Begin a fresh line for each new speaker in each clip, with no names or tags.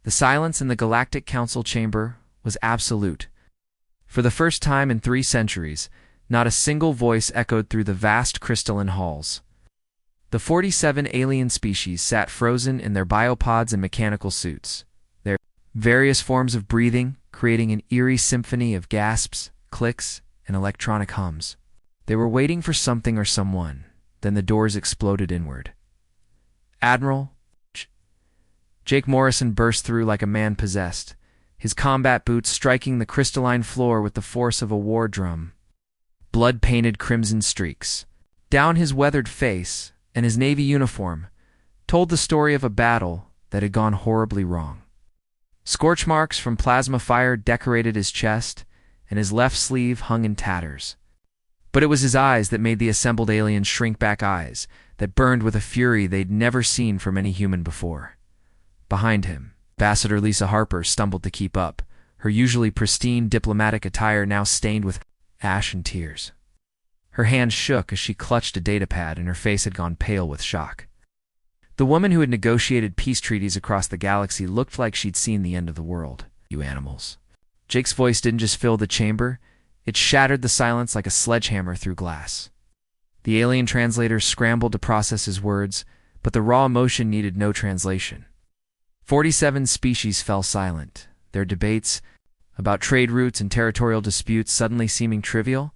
The silence in the Galactic Council chamber was absolute. For the first time in 3 centuries, not a single voice echoed through the vast crystalline halls. The 47 alien species sat frozen in their biopods and mechanical suits, their various forms of breathing creating an eerie symphony of gasps, clicks, and electronic hums. They were waiting for something or someone. Then the doors exploded inward. Admiral Jake Morrison burst through like a man possessed, his combat boots striking the crystalline floor with the force of a war drum. Blood-painted crimson streaks down his weathered face, and his Navy uniform told the story of a battle that had gone horribly wrong. Scorch marks from plasma fire decorated his chest, and his left sleeve hung in tatters. But it was his eyes that made the assembled aliens shrink back, eyes that burned with a fury they'd never seen from any human before. Behind him, Ambassador Lisa Harper stumbled to keep up, her usually pristine diplomatic attire now stained with ash and tears. Her hands shook as she clutched a datapad, and her face had gone pale with shock. The woman who had negotiated peace treaties across the galaxy looked like she'd seen the end of the world. You animals. Jake's voice didn't just fill the chamber, it shattered the silence like a sledgehammer through glass. The alien translators scrambled to process his words, but the raw emotion needed no translation. 47 species fell silent, their debates about trade routes and territorial disputes suddenly seeming trivial.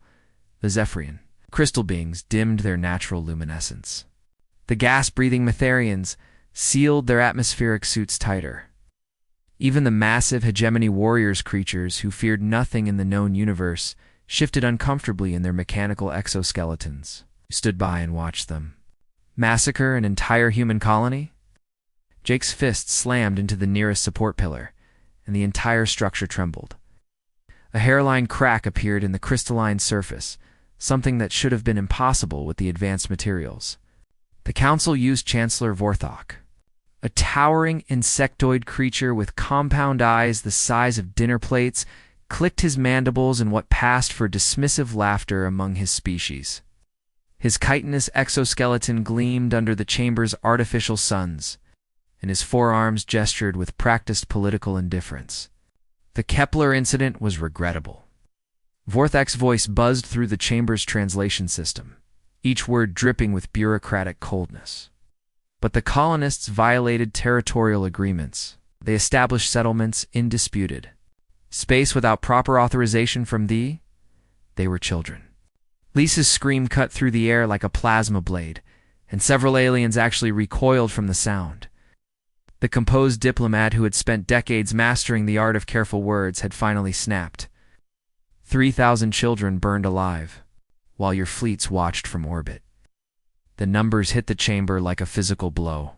The Zephyrian crystal beings dimmed their natural luminescence. The gas-breathing Metherians sealed their atmospheric suits tighter. Even the massive hegemony warriors creatures who feared nothing in the known universe shifted uncomfortably in their mechanical exoskeletons. You stood by and watched them massacre an entire human colony? Jake's fist slammed into the nearest support pillar, and the entire structure trembled. A hairline crack appeared in the crystalline surface, something that should have been impossible with the advanced materials. The Council used Chancellor Vorthok, a towering insectoid creature with compound eyes the size of dinner plates, clicked his mandibles in what passed for dismissive laughter among his species. His chitinous exoskeleton gleamed under the chamber's artificial suns, and his forearms gestured with practiced political indifference. The Kepler incident was regrettable. Vorthok's voice buzzed through the chamber's translation system, each word dripping with bureaucratic coldness. But the colonists violated territorial agreements. They established settlements indisputed. Space without proper authorization from thee? They were children. Lisa's scream cut through the air like a plasma blade, and several aliens actually recoiled from the sound. The composed diplomat who had spent decades mastering the art of careful words had finally snapped. 3,000 children burned alive, while your fleets watched from orbit. The numbers hit the chamber like a physical blow.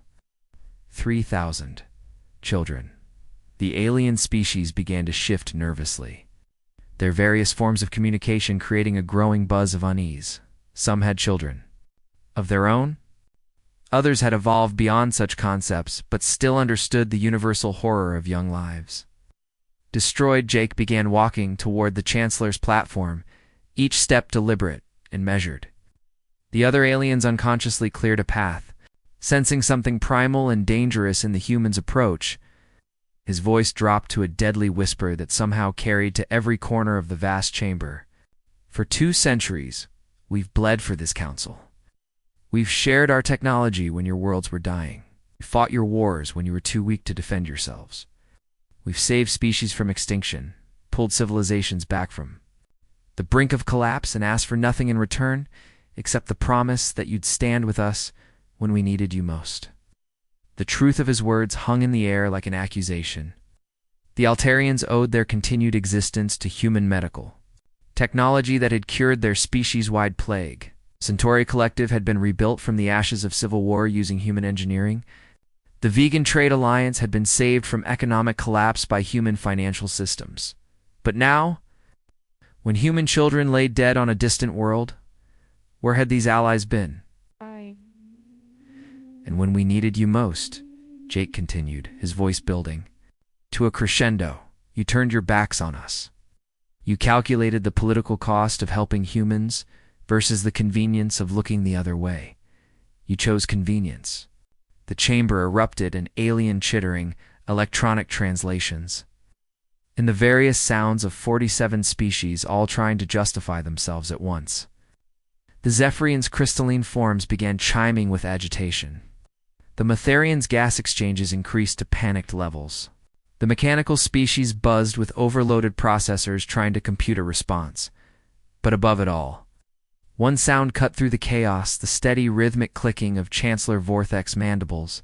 3,000 children. The alien species began to shift nervously, their various forms of communication creating a growing buzz of unease. Some had children of their own. Others had evolved beyond such concepts, but still understood the universal horror of young lives. Destroyed, Jake began walking toward the Chancellor's platform, each step deliberate and measured. The other aliens unconsciously cleared a path, sensing something primal and dangerous in the human's approach. His voice dropped to a deadly whisper that somehow carried to every corner of the vast chamber. For 2 centuries, we've bled for this council. We've shared our technology when your worlds were dying. We fought your wars when you were too weak to defend yourselves. We've saved species from extinction, pulled civilizations back from the brink of collapse, and asked for nothing in return except the promise that you'd stand with us when we needed you most. The truth of his words hung in the air like an accusation. The Altarians owed their continued existence to human medical technology that had cured their species-wide plague. Centauri Collective had been rebuilt from the ashes of civil war using human engineering. The Vegan Trade Alliance had been saved from economic collapse by human financial systems. But now, when human children lay dead on a distant world, where had these allies been? And when we needed you most, Jake continued, his voice building to a crescendo, you turned your backs on us. You calculated the political cost of helping humans versus the convenience of looking the other way. You chose convenience. The chamber erupted in alien chittering, electronic translations, and the various sounds of 47 species all trying to justify themselves at once. The Zephyrians' crystalline forms began chiming with agitation. The Metherians' gas exchanges increased to panicked levels. The mechanical species buzzed with overloaded processors trying to compute a response. But above it all, one sound cut through the chaos, the steady rhythmic clicking of Chancellor Vorthek's mandibles.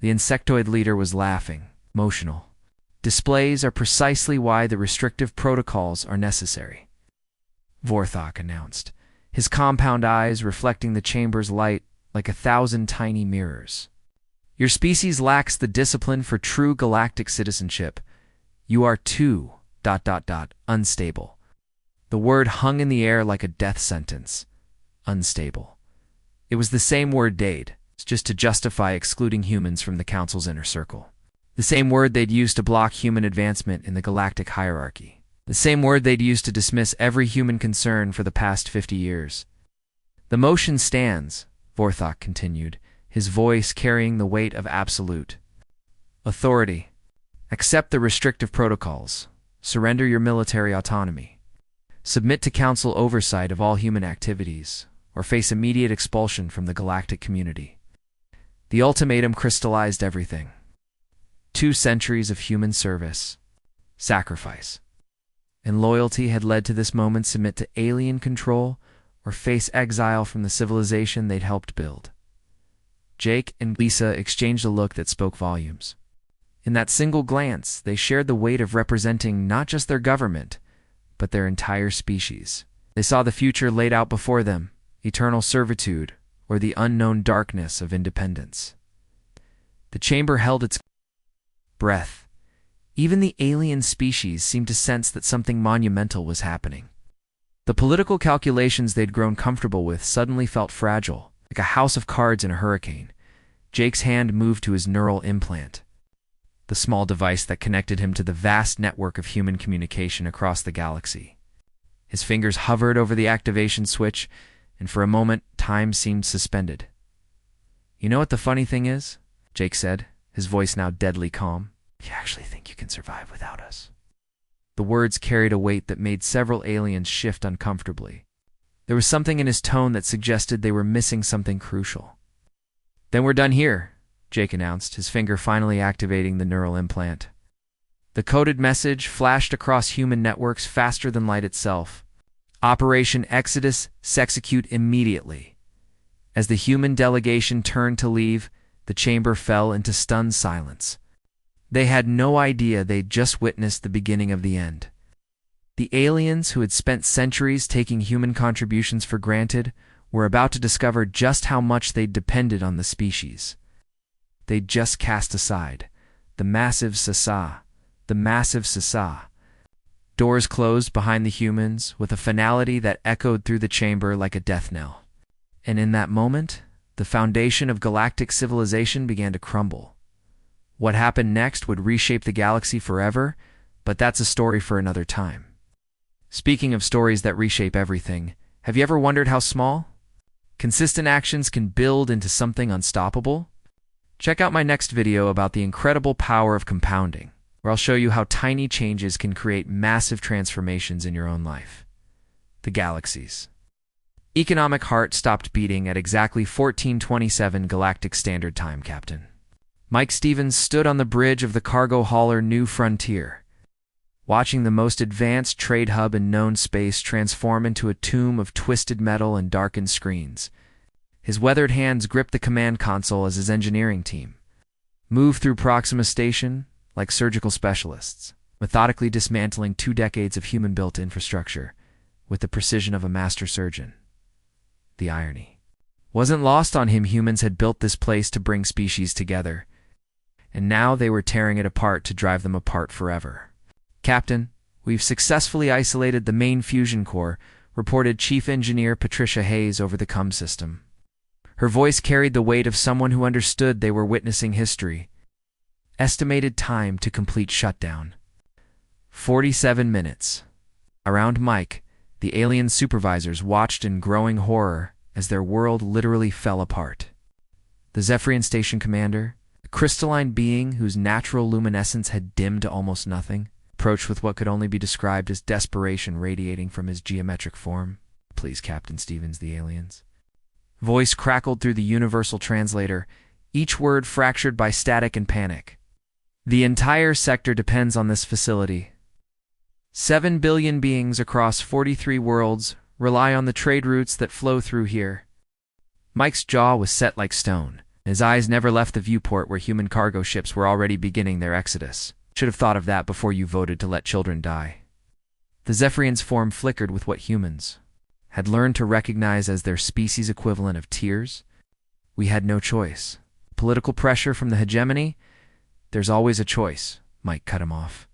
The insectoid leader was laughing, emotional. Displays are precisely why the restrictive protocols are necessary, Vorthok announced, his compound eyes reflecting the chamber's light like 1,000 tiny mirrors. Your species lacks the discipline for true galactic citizenship. You are too... unstable. The word hung in the air like a death sentence. Unstable. It was the same word they'd, just to justify excluding humans from the Council's inner circle. The same word they'd used to block human advancement in the galactic hierarchy. The same word they'd used to dismiss every human concern for the past 50 years. The motion stands, Vorthok continued, his voice carrying the weight of absolute authority. Accept the restrictive protocols. Surrender your military autonomy. Submit to Council oversight of all human activities, or face immediate expulsion from the galactic community. The ultimatum crystallized everything. 2 centuries of human service, sacrifice, and loyalty had led to this moment: submit to alien control or face exile from the civilization they'd helped build. Jake and Lisa exchanged a look that spoke volumes. In that single glance, they shared the weight of representing not just their government, but their entire species. They saw the future laid out before them, eternal servitude or the unknown darkness of independence. The chamber held its breath. Even the alien species seemed to sense that something monumental was happening. The political calculations they'd grown comfortable with suddenly felt fragile, like a house of cards in a hurricane. Jake's hand moved to his neural implant, the small device that connected him to the vast network of human communication across the galaxy. His fingers hovered over the activation switch, and for a moment, time seemed suspended. "You know what the funny thing is?" Jake said, his voice now deadly calm. "You actually think you can survive without us?" The words carried a weight that made several aliens shift uncomfortably. There was something in his tone that suggested they were missing something crucial. "Then we're done here," Jake announced, his finger finally activating the neural implant. The coded message flashed across human networks faster than light itself. Operation Exodus execute immediately. As the human delegation turned to leave, the chamber fell into stunned silence. They had no idea they'd just witnessed the beginning of the end. The aliens, who had spent centuries taking human contributions for granted, were about to discover just how much they'd depended on the species. They'd just cast aside the massive Sasa. Doors closed behind the humans with a finality that echoed through the chamber like a death knell. And in that moment, the foundation of galactic civilization began to crumble. What happened next would reshape the galaxy forever, but that's a story for another time. Speaking of stories that reshape everything, have you ever wondered how small consistent actions can build into something unstoppable? Check out my next video about the incredible power of compounding, where I'll show you how tiny changes can create massive transformations in your own life. The galaxies. Economic heart stopped beating at exactly 1427 Galactic Standard Time, Captain. Mike Stevens stood on the bridge of the cargo hauler New Frontier, watching the most advanced trade hub in known space transform into a tomb of twisted metal and darkened screens. His weathered hands gripped the command console as his engineering team moved through Proxima Station like surgical specialists, methodically dismantling 2 decades of human-built infrastructure with the precision of a master surgeon. The irony wasn't lost on him. Humans had built this place to bring species together, and now they were tearing it apart to drive them apart forever. "Captain, we've successfully isolated the main fusion core," reported Chief Engineer Patricia Hayes over the comm system. Her voice carried the weight of someone who understood they were witnessing history. Estimated time to complete shutdown: 47 minutes. Around Mike, the alien supervisors watched in growing horror as their world literally fell apart. The Zephyrian Station Commander, the A crystalline being whose natural luminescence had dimmed to almost nothing, approached with what could only be described as desperation radiating from his geometric form. "Please, Captain Stevens, the aliens." Voice crackled through the universal translator, each word fractured by static and panic. "The entire sector depends on this facility. 7 billion beings across 43 worlds rely on the trade routes that flow through here." Mike's jaw was set like stone. His eyes never left the viewport where human cargo ships were already beginning their exodus. "Should have thought of that before you voted to let children die." The Zephyrian's form flickered with what humans had learned to recognize as their species equivalent of tears. "We had no choice. Political pressure from the hegemony? There's always a choice." Mike cut him off.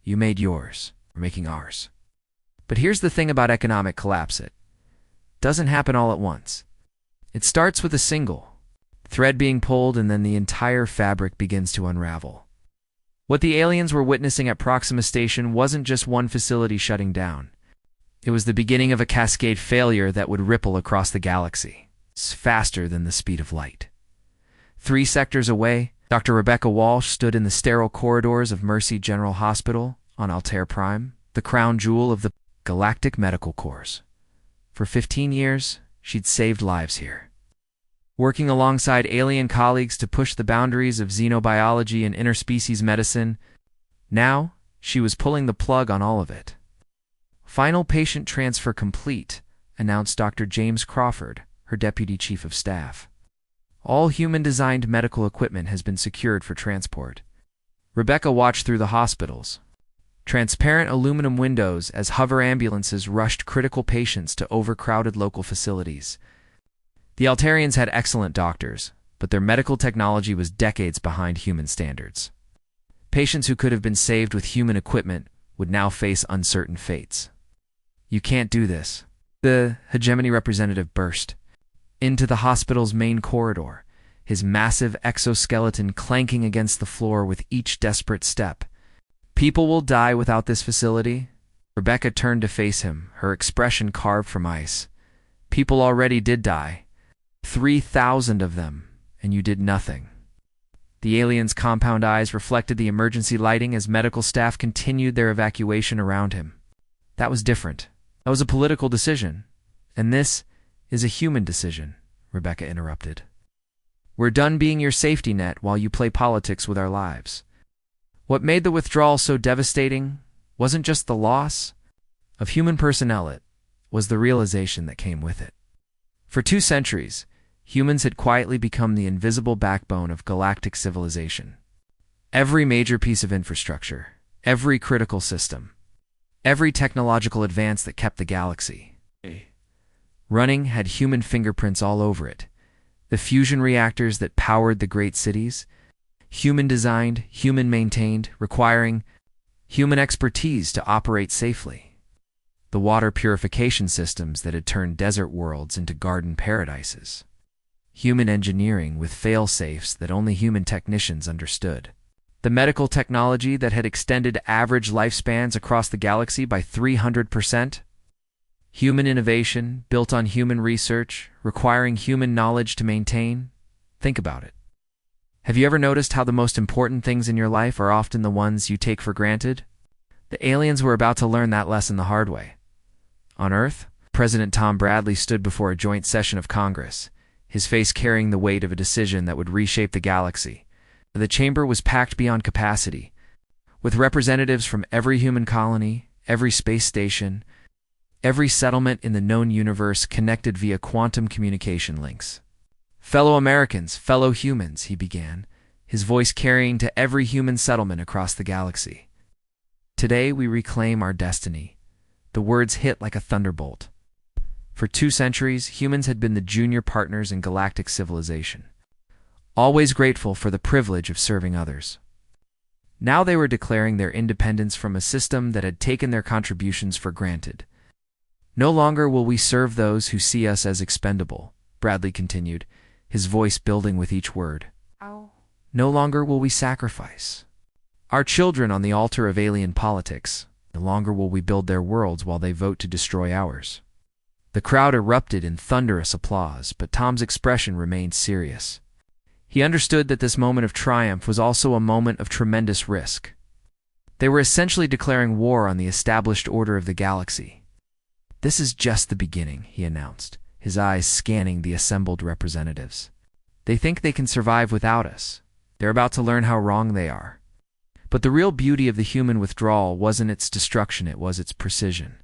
"You made yours. We're making ours." But here's the thing about economic collapse. It doesn't happen all at once. It starts with a single thread being pulled, and then the entire fabric begins to unravel. What the aliens were witnessing at Proxima Station wasn't just one facility shutting down. It was the beginning of a cascade failure that would ripple across the galaxy, faster than the speed of light. 3 sectors away, Dr. Rebecca Walsh stood in the sterile corridors of Mercy General Hospital on Altair Prime, the crown jewel of the Galactic Medical Corps. For 15 years, she'd saved lives here, working alongside alien colleagues to push the boundaries of xenobiology and interspecies medicine. Now, she was pulling the plug on all of it. "Final patient transfer complete," announced Dr. James Crawford, her deputy chief of staff. "All human-designed medical equipment has been secured for transport." Rebecca watched through the hospitals. Transparent aluminum windows as hover ambulances rushed critical patients to overcrowded local facilities. The Altarians had excellent doctors, but their medical technology was decades behind human standards. Patients who could have been saved with human equipment would now face uncertain fates. "You can't do this." The hegemony representative burst into the hospital's main corridor, his massive exoskeleton clanking against the floor with each desperate step. "People will die without this facility." Rebecca turned to face him, her expression carved from ice. "People already did die. 3,000 of them, and you did nothing." The alien's compound eyes reflected the emergency lighting as medical staff continued their evacuation around him. "That was different. That was a political decision. And this is a human decision," Rebecca interrupted. "We're done being your safety net while you play politics with our lives." What made the withdrawal so devastating wasn't just the loss of human personnel, it was the realization that came with it. For 2 centuries, humans had quietly become the invisible backbone of galactic civilization. Every major piece of infrastructure, every critical system, every technological advance that kept the galaxy running had human fingerprints all over it. The fusion reactors that powered the great cities, human-designed, human-maintained, requiring human expertise to operate safely. The water purification systems that had turned desert worlds into garden paradises. Human engineering with fail-safes that only human technicians understood. The medical technology that had extended average lifespans across the galaxy by 300%. Human innovation built on human research, requiring human knowledge to maintain. Think about it. Have you ever noticed how the most important things in your life are often the ones you take for granted? The aliens were about to learn that lesson the hard way. On Earth, President Tom Bradley stood before a joint session of Congress, his face carrying the weight of a decision that would reshape the galaxy. The chamber was packed beyond capacity, with representatives from every human colony, every space station, every settlement in the known universe connected via quantum communication links. "Fellow Americans, fellow humans," he began, his voice carrying to every human settlement across the galaxy. "Today we reclaim our destiny." The words hit like a thunderbolt. For 2 centuries, humans had been the junior partners in galactic civilization, always grateful for the privilege of serving others. Now they were declaring their independence from a system that had taken their contributions for granted. "No longer will we serve those who see us as expendable," Bradley continued, his voice building with each word. "No longer will we sacrifice our children on the altar of alien politics. No longer will we build their worlds while they vote to destroy ours." The crowd erupted in thunderous applause, but Tom's expression remained serious. He understood that this moment of triumph was also a moment of tremendous risk. They were essentially declaring war on the established order of the galaxy. "This is just the beginning," he announced, his eyes scanning the assembled representatives. "They think they can survive without us. They're about to learn how wrong they are." But the real beauty of the human withdrawal wasn't its destruction, it was its precision.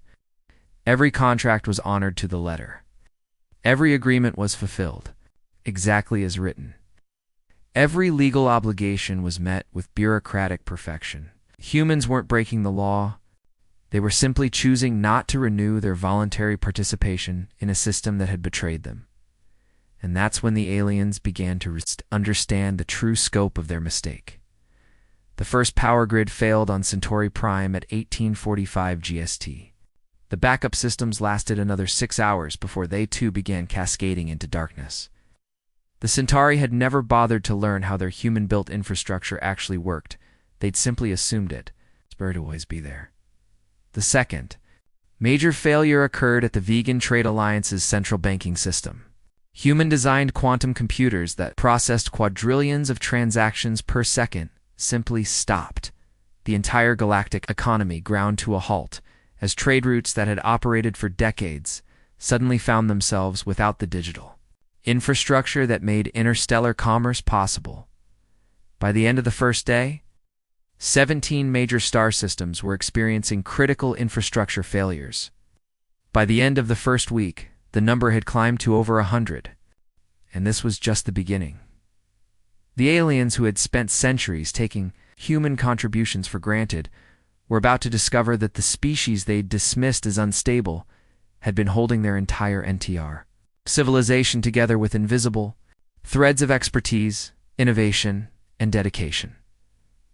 Every contract was honored to the letter. Every agreement was fulfilled, exactly as written. Every legal obligation was met with bureaucratic perfection. Humans weren't breaking the law. They were simply choosing not to renew their voluntary participation in a system that had betrayed them. And that's when the aliens began to understand the true scope of their mistake. The first power grid failed on Centauri Prime at 1845 GST. The backup systems lasted another 6 hours before they too began cascading into darkness. The Centauri had never bothered to learn how their human-built infrastructure actually worked. They'd simply assumed it. It's to always be there. The second major failure occurred at the Vegan Trade Alliance's central banking system. Human-designed quantum computers that processed quadrillions of transactions per second simply stopped. The entire galactic economy ground to a halt as trade routes that had operated for decades suddenly found themselves without the digital infrastructure that made interstellar commerce possible. By the end of the first day, 17 major star systems were experiencing critical infrastructure failures. By the end of the first week, the number had climbed to over 100, and this was just the beginning. The aliens who had spent centuries taking human contributions for granted were about to discover that the species they'd dismissed as unstable had been holding their entire NTR civilization together with invisible threads of expertise, innovation, and dedication.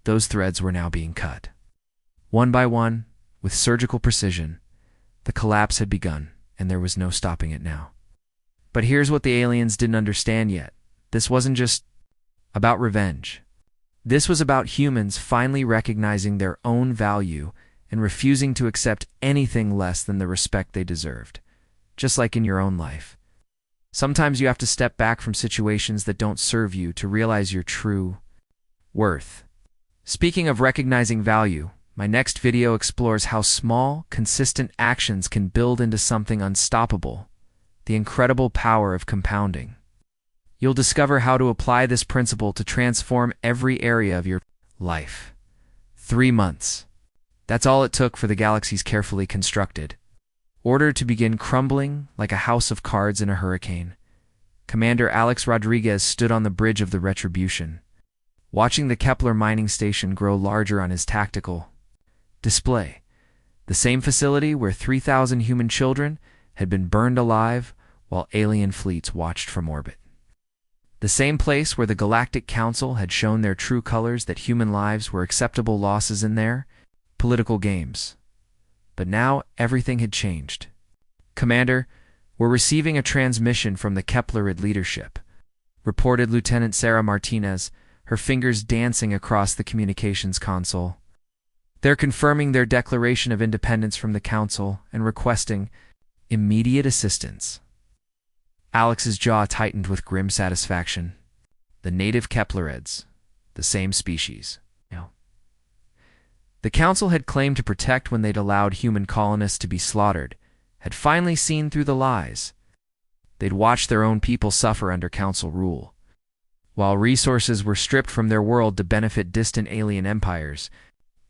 Those threads were now being cut. One by one, with surgical precision, the collapse had begun, and there was no stopping it now. But here's what the aliens didn't understand yet. This wasn't just about revenge. This was about humans finally recognizing their own value and refusing to accept anything less than the respect they deserved. Just like in your own life. Sometimes you have to step back from situations that don't serve you to realize your true worth. Speaking of recognizing value, my next video explores how small, consistent actions can build into something unstoppable, the incredible power of compounding. You'll discover how to apply this principle to transform every area of your life. 3 months. That's all it took for the galaxy's carefully constructed order to begin crumbling like a house of cards in a hurricane. Commander Alex Rodriguez stood on the bridge of the Retribution, watching the Kepler mining station grow larger on his tactical display. The same facility where 3,000 human children had been burned alive while alien fleets watched from orbit. The same place where the Galactic Council had shown their true colors that human lives were acceptable losses in their political games. But now everything had changed. "Commander, we're receiving a transmission from the Keplerid leadership," reported Lieutenant Sarah Martinez, her fingers dancing across the communications console. "They're confirming their declaration of independence from the Council and requesting immediate assistance." Alex's jaw tightened with grim satisfaction. The native Keplerids, the same species. The Council had claimed to protect when they'd allowed human colonists to be slaughtered, had finally seen through the lies. They'd watched their own people suffer under Council rule. While resources were stripped from their world to benefit distant alien empires.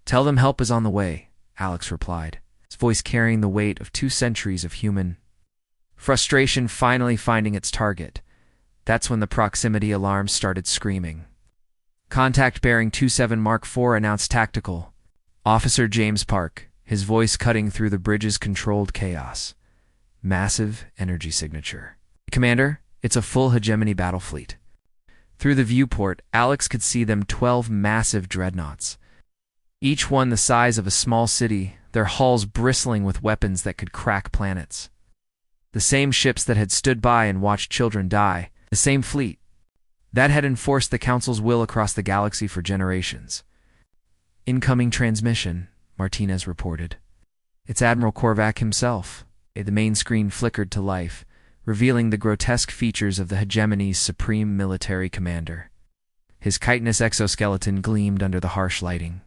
"Tell them help is on the way," Alex replied, his voice carrying the weight of 2 centuries of human frustration finally finding its target. That's when the proximity alarms started screaming. "Contact bearing 27 Mark IV announced tactical. Officer James Park," his voice cutting through the bridge's controlled chaos. Massive energy signature. "Commander, it's a full hegemony battle fleet." Through the viewport, Alex could see them 12 massive dreadnoughts. Each one the size of a small city, their hulls bristling with weapons that could crack planets. The same ships that had stood by and watched children die, the same fleet that had enforced the Council's will across the galaxy for generations. "Incoming transmission," Martinez reported. "It's Admiral Korvac himself." The main screen flickered to life, revealing the grotesque features of the hegemony's supreme military commander. His chitinous exoskeleton gleamed under the harsh lighting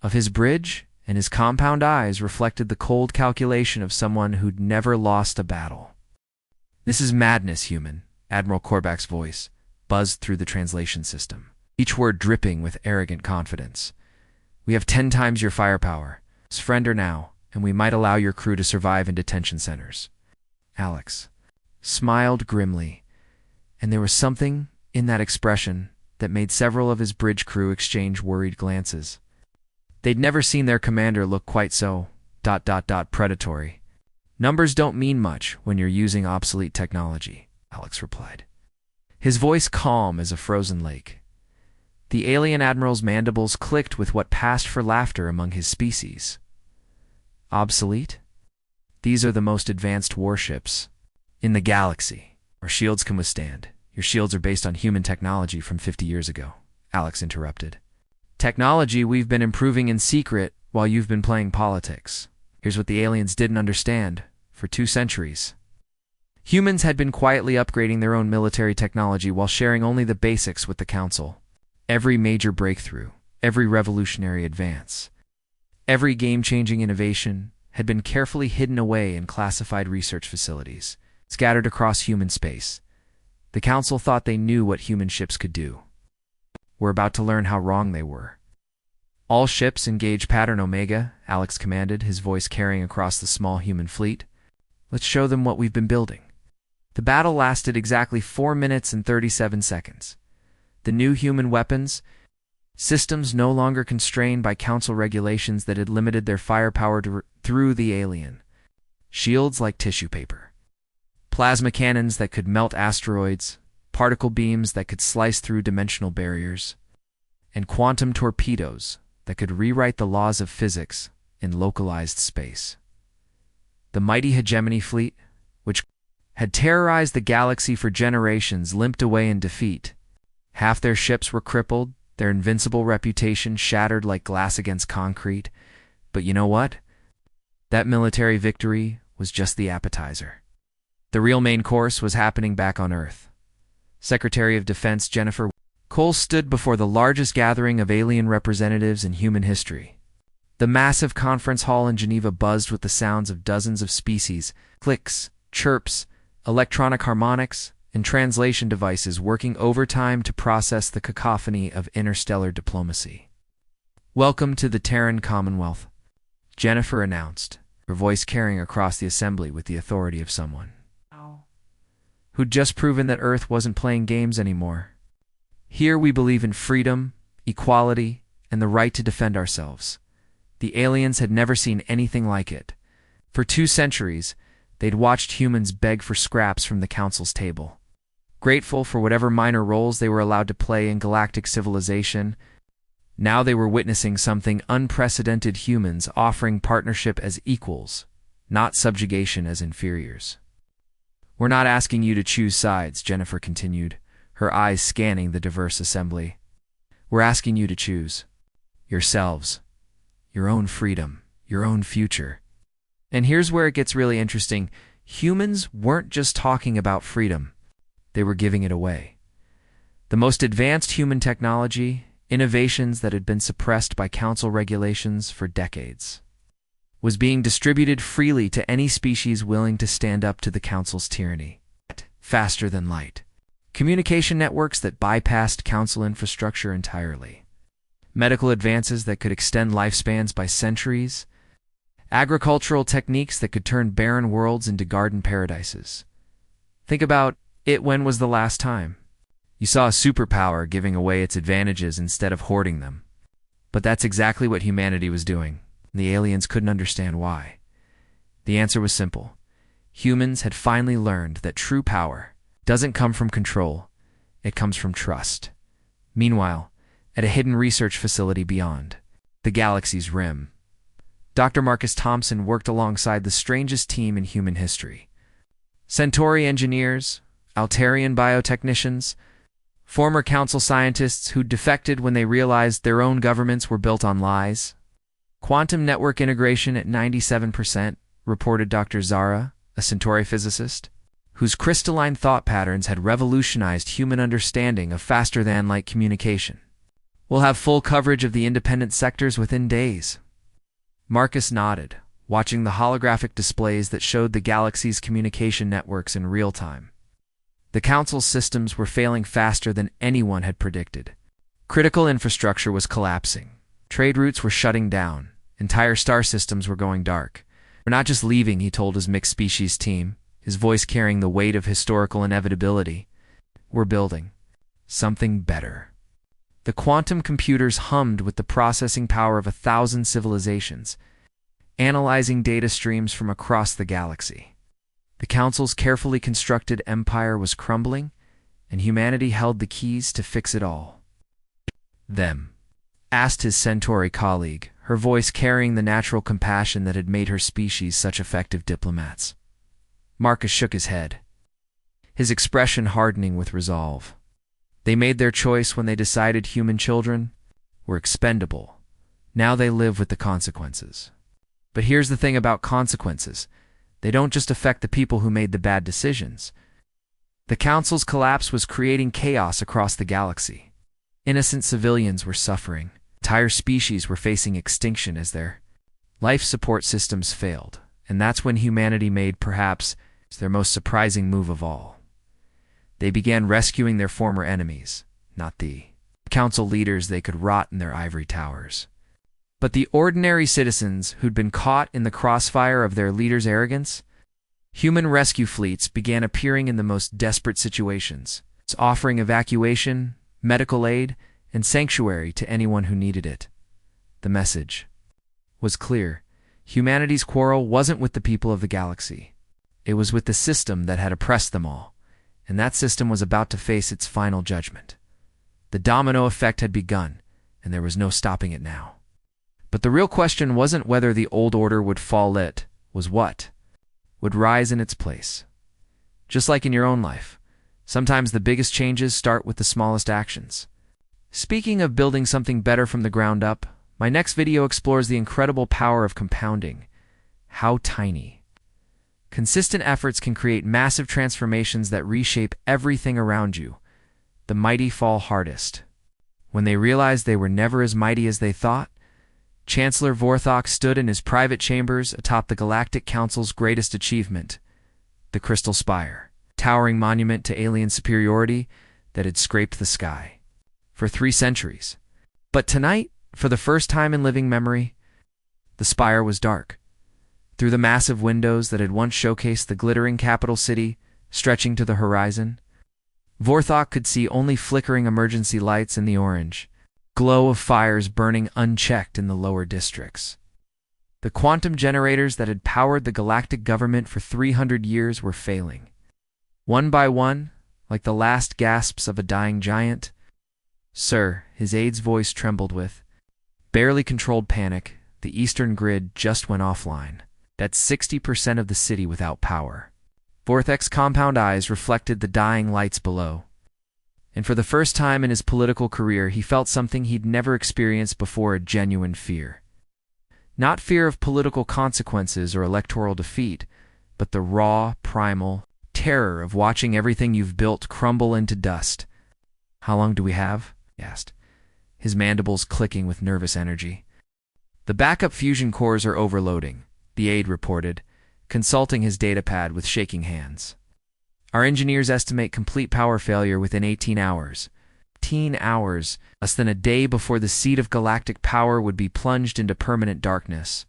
of his bridge, and his compound eyes reflected the cold calculation of someone who'd never lost a battle. "This is madness, human," Admiral Korvax's voice buzzed through the translation system, each word dripping with arrogant confidence. "We have 10 times your firepower. Surrender now, and we might allow your crew to survive in detention centers." Alex smiled grimly, and there was something in that expression that made several of his bridge crew exchange worried glances. They'd never seen their commander look quite so predatory. "Numbers don't mean much when you're using obsolete technology," Alex replied, his voice calm as a frozen lake. The alien admiral's mandibles clicked with what passed for laughter among his species. "Obsolete? These are the most advanced warships in the galaxy. Our shields can withstand. Your shields are based on human technology from 50 years ago," Alex interrupted. "Technology we've been improving in secret while you've been playing politics. Here's what the aliens didn't understand. For 2 centuries, humans had been quietly upgrading their own military technology while sharing only the basics with the Council. Every major breakthrough, every revolutionary advance, every game-changing innovation had been carefully hidden away in classified research facilities, scattered across human space. The Council thought they knew what human ships could do. We're about to learn how wrong they were." "All ships engage Pattern Omega," Alex commanded, his voice carrying across the small human fleet. "Let's show them what we've been building." The battle lasted exactly 4 minutes and 37 seconds. The new human weapons, systems no longer constrained by Council regulations that had limited their firepower through the alien. Shields like tissue paper. Plasma cannons that could melt asteroids, particle beams that could slice through dimensional barriers, and quantum torpedoes that could rewrite the laws of physics in localized space. The mighty hegemony fleet, which had terrorized the galaxy for generations, limped away in defeat. Half their ships were crippled, their invincible reputation shattered like glass against concrete. But you know what? That military victory was just the appetizer. The real main course was happening back on Earth. Secretary of Defense Jennifer Cole stood before the largest gathering of alien representatives in human history. The massive conference hall in Geneva buzzed with the sounds of dozens of species, clicks, chirps, electronic harmonics, and translation devices working overtime to process the cacophony of interstellar diplomacy. "Welcome to the Terran Commonwealth," Jennifer announced, her voice carrying across the assembly with the authority of someone who'd just proven that Earth wasn't playing games anymore. "Here we believe in freedom, equality, and the right to defend ourselves." The aliens had never seen anything like it. For 2 centuries, they'd watched humans beg for scraps from the Council's table. Grateful for whatever minor roles they were allowed to play in galactic civilization, now they were witnessing something unprecedented: humans offering partnership as equals, not subjugation as inferiors. "We're not asking you to choose sides," Jennifer continued, her eyes scanning the diverse assembly. "We're asking you to choose yourselves, your own freedom, your own future." And here's where it gets really interesting. Humans weren't just talking about freedom. They were giving it away. The most advanced human technology, innovations that had been suppressed by Council regulations for decades, was being distributed freely to any species willing to stand up to the Council's tyranny. Faster than light. Communication networks that bypassed Council infrastructure entirely. Medical advances that could extend lifespans by centuries. Agricultural techniques that could turn barren worlds into garden paradises. Think about it. When was the last time you saw a superpower giving away its advantages instead of hoarding them? But that's exactly what humanity was doing. The aliens couldn't understand why. The answer was simple. Humans had finally learned that true power doesn't come from control, it comes from trust. Meanwhile, at a hidden research facility beyond the galaxy's rim, Dr. Marcus Thompson worked alongside the strangest team in human history. Centauri engineers, Altarian biotechnicians, former Council scientists who'd defected when they realized their own governments were built on lies. "Quantum network integration at 97%, reported Dr. Zara, a Centauri physicist, whose crystalline thought patterns had revolutionized human understanding of faster-than-light communication. We'll have full coverage of the independent sectors within days. Marcus nodded, watching the holographic displays that showed the galaxy's communication networks in real time. The Council's systems were failing faster than anyone had predicted. Critical infrastructure was collapsing. Trade routes were shutting down. Entire star systems were going dark. "We're not just leaving," he told his mixed-species team, his voice carrying the weight of historical inevitability. "We're building something better." The quantum computers hummed with the processing power of 1,000 civilizations, analyzing data streams from across the galaxy. The Council's carefully constructed empire was crumbling, and humanity held the keys to fix it all. "Them?" asked his Centauri colleague, her voice carrying the natural compassion that had made her species such effective diplomats. Marcus shook his head, his expression hardening with resolve. They made their choice when they decided human children were expendable. Now they live with the consequences. But here's the thing about consequences. They don't just affect the people who made the bad decisions. The Council's collapse was creating chaos across the galaxy. Innocent civilians were suffering. Entire species were facing extinction as their life support systems failed. And that's when humanity made perhaps their most surprising move of all. They began rescuing their former enemies, not the Council leaders they could rot in their ivory towers, but the ordinary citizens who'd been caught in the crossfire of their leaders' arrogance. Human rescue fleets began appearing in the most desperate situations, offering evacuation, medical aid, and sanctuary to anyone who needed it. The message was clear. Humanity's quarrel wasn't with the people of the galaxy. It was with the system that had oppressed them all, and that system was about to face its final judgment. The domino effect had begun, and there was no stopping it now. But the real question wasn't whether the old order would fall, it was what would rise in its place. Just like in your own life, sometimes the biggest changes start with the smallest actions. Speaking of building something better from the ground up, my next video explores the incredible power of compounding. How tiny, consistent efforts can create massive transformations that reshape everything around you. The mighty fall hardest. When they realized they were never as mighty as they thought, Chancellor Vorthok stood in his private chambers atop the Galactic Council's greatest achievement, the Crystal Spire, towering monument to alien superiority that had scraped the sky for 3 centuries. But tonight, for the first time in living memory, the spire was dark. Through the massive windows that had once showcased the glittering capital city stretching to the horizon, Vorthok could see only flickering emergency lights in the orange glow of fires burning unchecked in the lower districts. The quantum generators that had powered the galactic government for 300 years were failing. One by one, like the last gasps of a dying giant. "Sir," his aide's voice trembled with barely controlled panic, "the eastern grid just went offline. That's 60% of the city without power." Vorthok's compound eyes reflected the dying lights below. And for the first time in his political career, he felt something he'd never experienced before, a genuine fear. Not fear of political consequences or electoral defeat, but the raw, primal terror of watching everything you've built crumble into dust. "How long do we have?" he asked, his mandibles clicking with nervous energy. "The backup fusion cores are overloading," the aide reported, consulting his datapad with shaking hands. "Our engineers estimate complete power failure within 18 hours. 18 hours, less than a day before the seat of galactic power would be plunged into permanent darkness."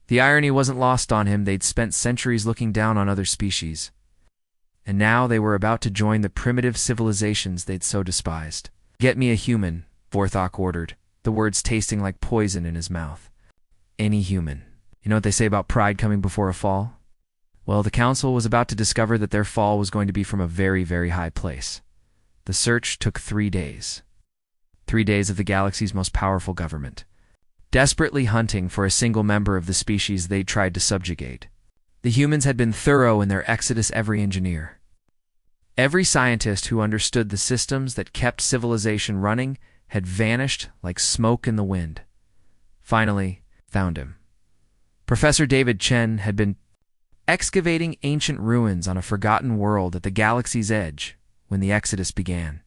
The irony wasn't lost on him. They'd spent centuries looking down on other species, and now they were about to join the primitive civilizations they'd so despised. "Get me a human," Vorthok ordered, the words tasting like poison in his mouth. "Any human." You know what they say about pride coming before a fall? Well, the Council was about to discover that their fall was going to be from a very, very high place. The search took 3 days. 3 days of the galaxy's most powerful government, desperately hunting for a single member of the species they'd tried to subjugate. The humans had been thorough in their exodus. Every engineer, every scientist who understood the systems that kept civilization running had vanished like smoke in the wind. Finally, found him. Professor David Chen had been excavating ancient ruins on a forgotten world at the galaxy's edge when the Exodus began.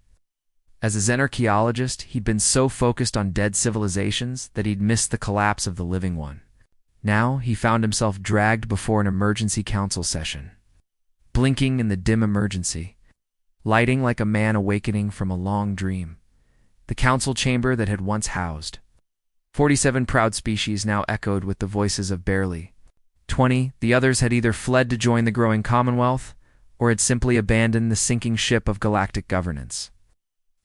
As a Zen archaeologist, he'd been so focused on dead civilizations that he'd missed the collapse of the living one. Now he found himself dragged before an emergency council session, blinking in the dim emergency, lighting like a man awakening from a long dream. The council chamber that had once housed 47 proud species now echoed with the voices of barely 20. The others had either fled to join the growing Commonwealth or had simply abandoned the sinking ship of galactic governance.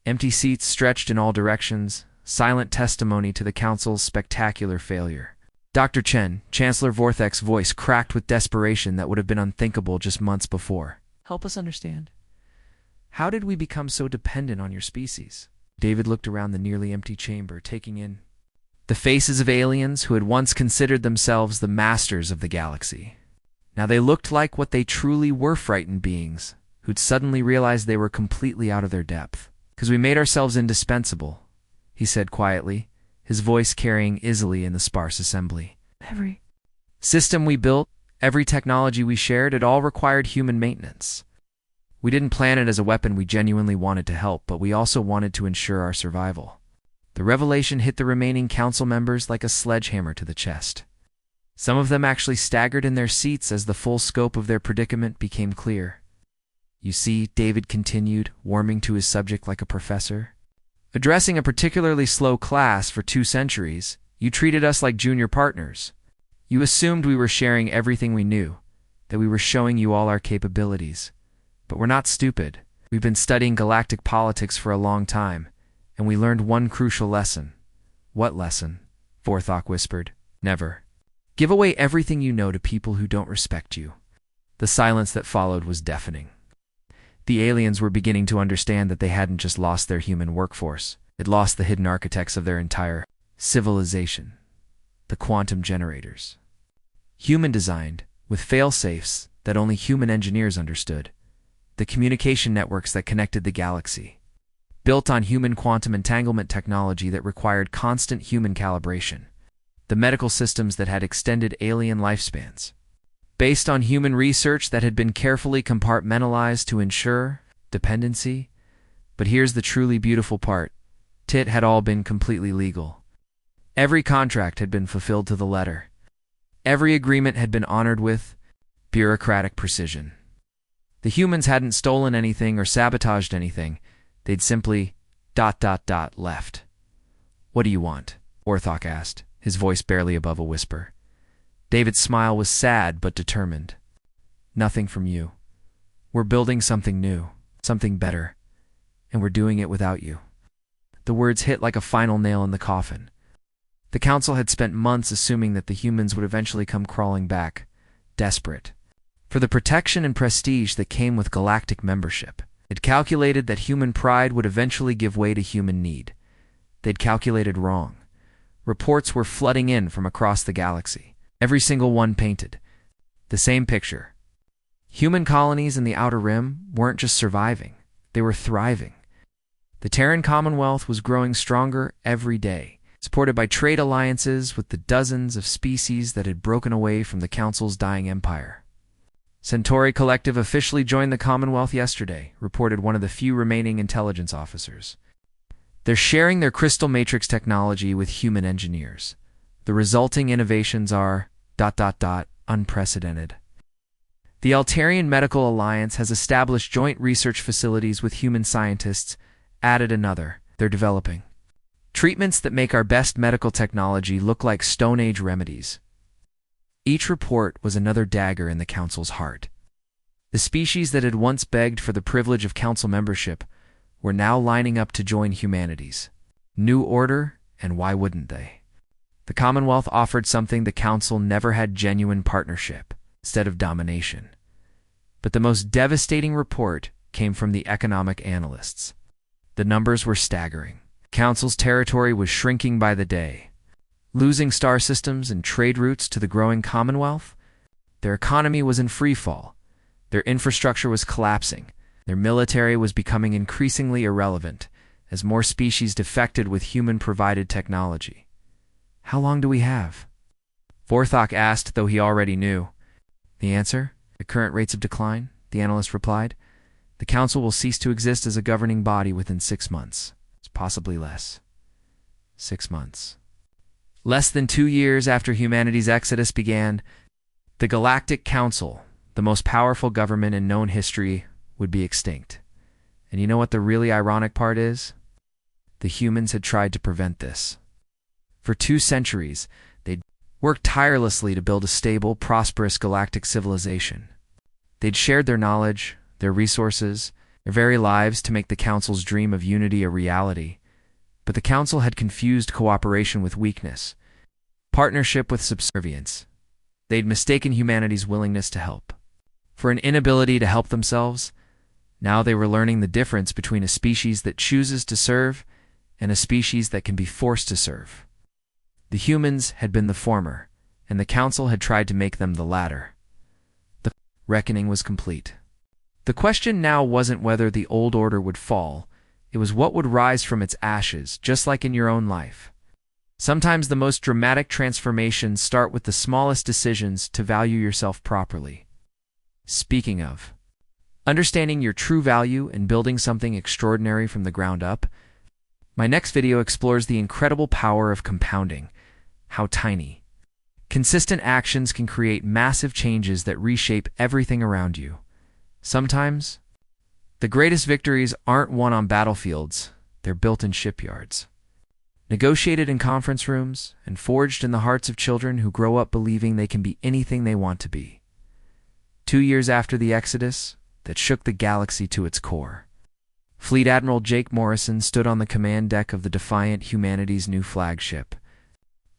Empty seats stretched in all directions, silent testimony to the council's spectacular failure. Dr. Chen, Chancellor Vorthek's voice cracked with desperation that would have been unthinkable just months before. Help us understand. How did we become so dependent on your species? David looked around the nearly empty chamber, taking in the faces of aliens who had once considered themselves the masters of the galaxy. Now they looked like what they truly were, frightened beings who'd suddenly realized they were completely out of their depth. "'Cause we made ourselves indispensable," he said quietly, his voice carrying easily in the sparse assembly. "Every system we built, every technology we shared, it all required human maintenance. We didn't plan it as a weapon. We genuinely wanted to help, but we also wanted to ensure our survival." The revelation hit the remaining council members like a sledgehammer to the chest. Some of them actually staggered in their seats as the full scope of their predicament became clear. "You see," David continued, warming to his subject like a professor, "addressing a particularly slow class for 2 centuries, you treated us like junior partners. You assumed we were sharing everything we knew, that we were showing you all our capabilities. But we're not stupid. We've been studying galactic politics for a long time, and we learned one crucial lesson." "What lesson?" Vorthok whispered. "Never. Give away everything you know to people who don't respect you." The silence that followed was deafening. The aliens were beginning to understand that they hadn't just lost their human workforce, they'd lost the hidden architects of their entire civilization, the quantum generators. Human-designed, with fail-safes that only human engineers understood. The communication networks that connected the galaxy. Built on human quantum entanglement technology that required constant human calibration. The medical systems that had extended alien lifespans. Based on human research that had been carefully compartmentalized to ensure dependency. But here's the truly beautiful part. It had all been completely legal. Every contract had been fulfilled to the letter. Every agreement had been honored with bureaucratic precision. The humans hadn't stolen anything or sabotaged anything. They'd simply ... left. "What do you want?" Vorthok asked, his voice barely above a whisper. David's smile was sad but determined. "Nothing from you. We're building something new, something better, and we're doing it without you." The words hit like a final nail in the coffin. The council had spent months assuming that the humans would eventually come crawling back, desperate, for the protection and prestige that came with galactic membership. It calculated that human pride would eventually give way to human need. They'd calculated wrong. Reports were flooding in from across the galaxy. Every single one painted the same picture. Human colonies in the Outer Rim weren't just surviving, they were thriving. The Terran Commonwealth was growing stronger every day, supported by trade alliances with the dozens of species that had broken away from the Council's dying empire. "Centauri Collective officially joined the Commonwealth yesterday," reported one of the few remaining intelligence officers. "They're sharing their crystal matrix technology with human engineers. The resulting innovations are ... unprecedented. The Altarian Medical Alliance has established joint research facilities with human scientists, added another. They're developing treatments that make our best medical technology look like Stone Age remedies." Each report was another dagger in the Council's heart. The species that had once begged for the privilege of Council membership were now lining up to join humanity's new order, and why wouldn't they? The Commonwealth offered something the Council never had: genuine partnership instead of domination. But the most devastating report came from the economic analysts. The numbers were staggering. Council's territory was shrinking by the day. Losing star systems and trade routes to the growing Commonwealth, their economy was in freefall. Their infrastructure was collapsing. Their military was becoming increasingly irrelevant as more species defected with human-provided technology. "How long do we have?" Vorthok asked, though he already knew. The answer? At current rates of decline, the analyst replied, the Council will cease to exist as a governing body within 6 months. It's possibly less. 6 months. Less than 2 years after humanity's exodus began, the Galactic Council, the most powerful government in known history, would be extinct. And you know what the really ironic part is? The humans had tried to prevent this. For 2 centuries, they'd worked tirelessly to build a stable, prosperous galactic civilization. They'd shared their knowledge, their resources, their very lives to make the Council's dream of unity a reality. But the Council had confused cooperation with weakness, partnership with subservience. They'd mistaken humanity's willingness to help for an inability to help themselves. Now they were learning the difference between a species that chooses to serve and a species that can be forced to serve. The humans had been the former, and the Council had tried to make them the latter. The reckoning was complete. The question now wasn't whether the old order would fall, it was what would rise from its ashes, just like in your own life. Sometimes the most dramatic transformations start with the smallest decisions to value yourself properly. Speaking of understanding your true value and building something extraordinary from the ground up, my next video explores the incredible power of compounding. How tiny, consistent actions can create massive changes that reshape everything around you. Sometimes, the greatest victories aren't won on battlefields, they're built in shipyards. Negotiated in conference rooms and forged in the hearts of children who grow up believing they can be anything they want to be. 2 years after the Exodus that shook the galaxy to its core, Fleet Admiral Jake Morrison stood on the command deck of the defiant humanity's new flagship.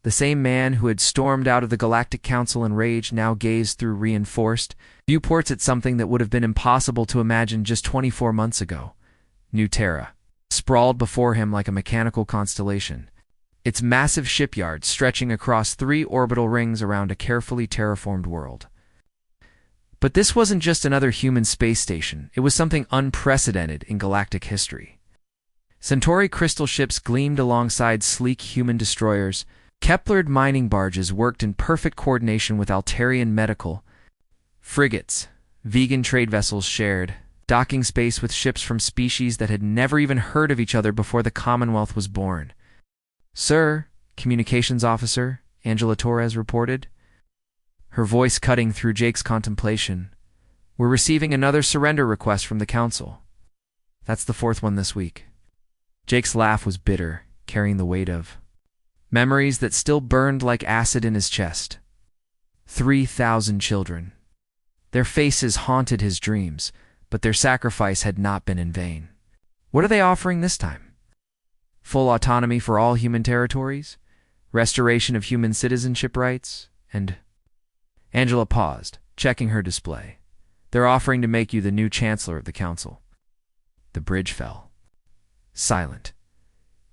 The same man who had stormed out of the Galactic Council in rage now gazed through reinforced viewports at something that would have been impossible to imagine just 24 months ago. New Terra sprawled before him like a mechanical constellation, its massive shipyard stretching across 3 orbital rings around a carefully terraformed world. But this wasn't just another human space station, it was something unprecedented in galactic history. Centauri crystal ships gleamed alongside sleek human destroyers. Keplered mining barges worked in perfect coordination with Altarian medical. Frigates, vegan trade vessels shared docking space with ships from species that had never even heard of each other before the Commonwealth was born. "Sir," communications officer Angela Torres reported, her voice cutting through Jake's contemplation, "we're receiving another surrender request from the Council. That's the 4th one this week." Jake's laugh was bitter, carrying the weight of memories that still burned like acid in his chest. 3,000 children. Their faces haunted his dreams, but their sacrifice had not been in vain. What are they offering this time? Full autonomy for all human territories? Restoration of human citizenship rights? And Angela paused, checking her display. "They're offering to make you the new Chancellor of the Council." The bridge fell. Silent.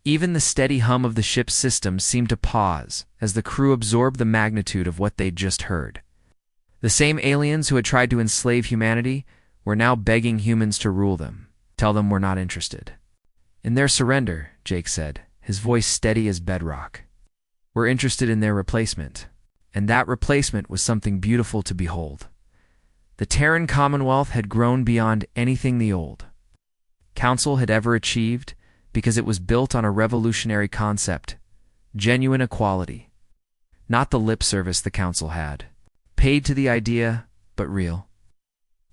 Even the steady hum of the ship's system seemed to pause as the crew absorbed the magnitude of what they'd just heard. The same aliens who had tried to enslave humanity were now begging humans to rule them, tell them we're not interested. "In their surrender," Jake said, his voice steady as bedrock, "we're interested in their replacement." And that replacement was something beautiful to behold. The Terran Commonwealth had grown beyond anything the old Council had ever achieved, because it was built on a revolutionary concept: genuine equality. Not the lip service the Council had, paid to the idea, but real.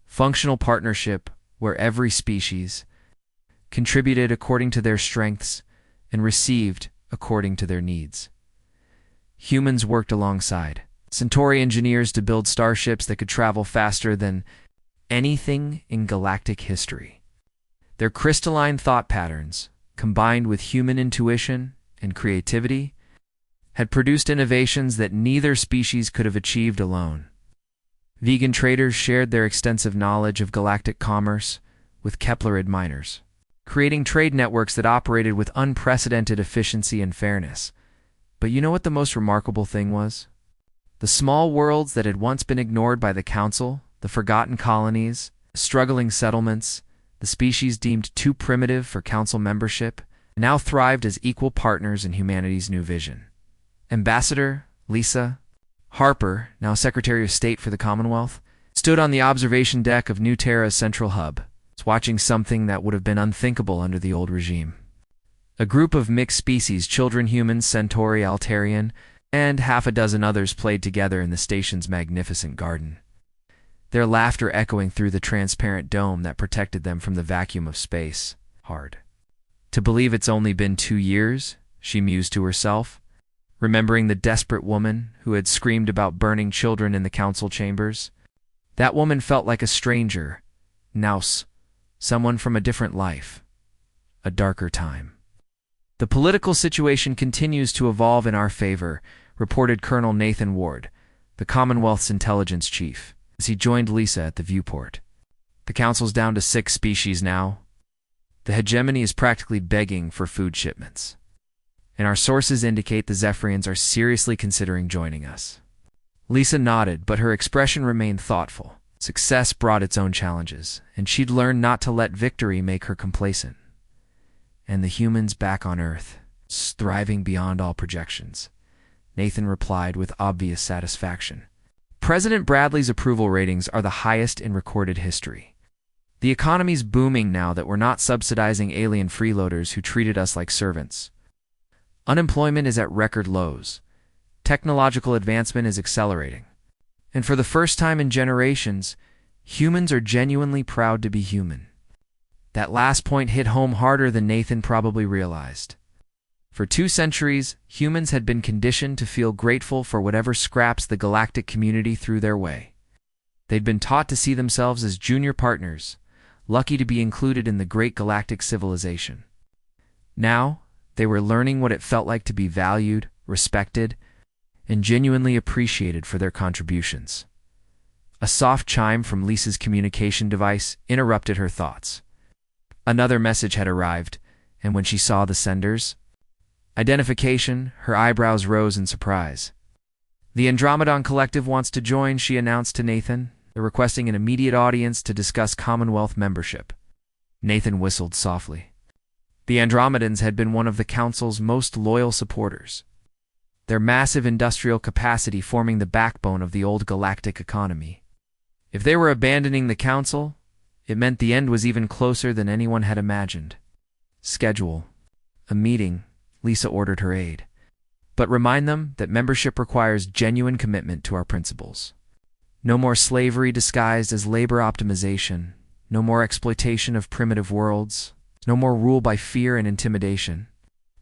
Functional partnership, where every species contributed according to their strengths and received according to their needs. Humans worked alongside Centauri engineers to build starships that could travel faster than anything in galactic history. Their crystalline thought patterns, combined with human intuition and creativity, had produced innovations that neither species could have achieved alone. Vegan traders shared their extensive knowledge of galactic commerce with Keplerid miners, creating trade networks that operated with unprecedented efficiency and fairness. But you know what the most remarkable thing was? The small worlds that had once been ignored by the Council, the forgotten colonies, the struggling settlements, the species deemed too primitive for Council membership, now thrived as equal partners in humanity's new vision. Ambassador Lisa Harper, now Secretary of State for the Commonwealth, stood on the observation deck of New Terra's central hub, watching something that would have been unthinkable under the old regime. A group of mixed species, children, humans, Centauri, Altarian, and half a dozen others played together in the station's magnificent garden, their laughter echoing through the transparent dome that protected them from the vacuum of space. Hard to believe it's only been 2 years, she mused to herself, remembering the desperate woman who had screamed about burning children in the council chambers. That woman felt like a stranger, Naus, someone from a different life, a darker time. The political situation continues to evolve in our favor, reported Colonel Nathan Ward, the Commonwealth's intelligence chief, as he joined Lisa at the viewport. The council's down to 6 species now. The hegemony is practically begging for food shipments, and our sources indicate the Zephyrians are seriously considering joining us. Lisa nodded, but her expression remained thoughtful. Success brought its own challenges, and she'd learned not to let victory make her complacent. And the humans back on Earth, thriving beyond all projections, Nathan replied with obvious satisfaction. President Bradley's approval ratings are the highest in recorded history. The economy's booming now that we're not subsidizing alien freeloaders who treated us like servants. Unemployment is at record lows. Technological advancement is accelerating. And for the first time in generations, humans are genuinely proud to be human. That last point hit home harder than Nathan probably realized. For 2 centuries, humans had been conditioned to feel grateful for whatever scraps the galactic community threw their way. They'd been taught to see themselves as junior partners, lucky to be included in the great galactic civilization. Now, they were learning what it felt like to be valued, respected, and genuinely appreciated for their contributions. A soft chime from Lisa's communication device interrupted her thoughts. Another message had arrived, and when she saw the sender's identification, her eyebrows rose in surprise. The Andromedon Collective wants to join, she announced to Nathan. They're requesting an immediate audience to discuss Commonwealth membership. Nathan whistled softly. The Andromedans had been one of the Council's most loyal supporters, their massive industrial capacity forming the backbone of the old galactic economy. If they were abandoning the Council, it meant the end was even closer than anyone had imagined. Schedule a meeting, Lisa ordered her aide. But remind them that membership requires genuine commitment to our principles. No more slavery disguised as labor optimization, no more exploitation of primitive worlds, no more rule by fear and intimidation.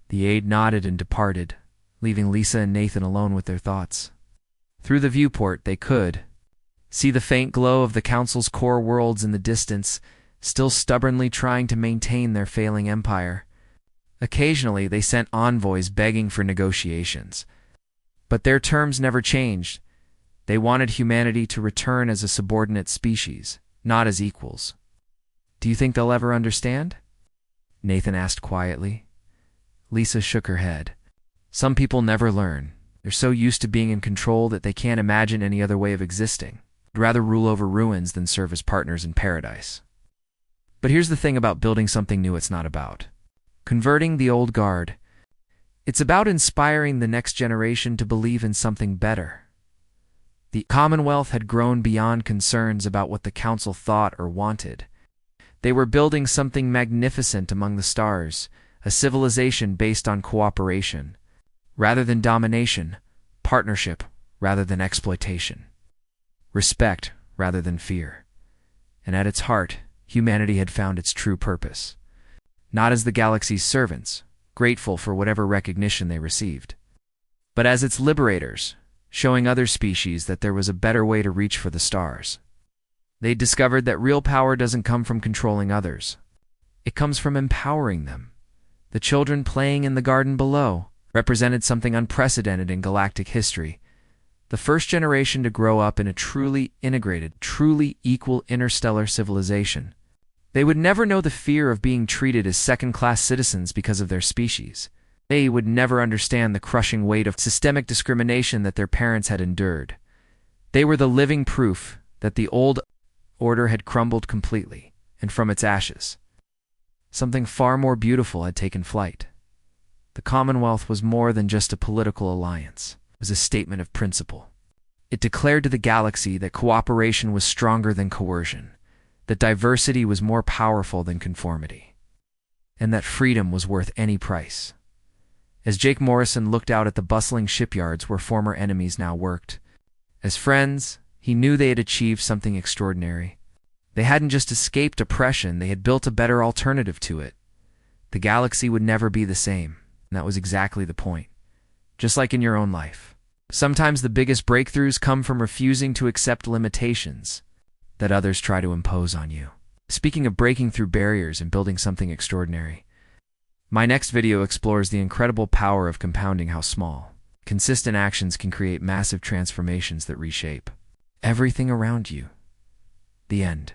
The aide nodded and departed, leaving Lisa and Nathan alone with their thoughts. Through the viewport, they could see the faint glow of the Council's core worlds in the distance, still stubbornly trying to maintain their failing empire. Occasionally, they sent envoys begging for negotiations. But their terms never changed. They wanted humanity to return as a subordinate species, not as equals. Do you think they'll ever understand? Nathan asked quietly. Lisa shook her head. Some people never learn. They're so used to being in control that they can't imagine any other way of existing. They'd rather rule over ruins than serve as partners in paradise. But here's the thing about building something new it's not about converting the old guard. It's about inspiring the next generation to believe in something better. The Commonwealth had grown beyond concerns about what the Council thought or wanted. They were building something magnificent among the stars, a civilization based on cooperation, rather than domination, partnership rather than exploitation, respect rather than fear. And at its heart, humanity had found its true purpose. Not as the galaxy's servants, grateful for whatever recognition they received, but as its liberators, showing other species that there was a better way to reach for the stars. They discovered that real power doesn't come from controlling others. It comes from empowering them. The children playing in the garden below represented something unprecedented in galactic history. The first generation to grow up in a truly integrated, truly equal interstellar civilization. They would never know the fear of being treated as second-class citizens because of their species. They would never understand the crushing weight of systemic discrimination that their parents had endured. They were the living proof that the old order had crumbled completely, and from its ashes, something far more beautiful had taken flight. The Commonwealth was more than just a political alliance. It was a statement of principle. It declared to the galaxy that cooperation was stronger than coercion, that diversity was more powerful than conformity, and that freedom was worth any price. As Jake Morrison looked out at the bustling shipyards where former enemies now worked, as friends, he knew they had achieved something extraordinary. They hadn't just escaped oppression, they had built a better alternative to it. The galaxy would never be the same, and that was exactly the point. Just like in your own life. Sometimes the biggest breakthroughs come from refusing to accept limitations that others try to impose on you. Speaking of breaking through barriers and building something extraordinary, my next video explores the incredible power of compounding. How small, consistent actions can create massive transformations that reshape everything around you. The end.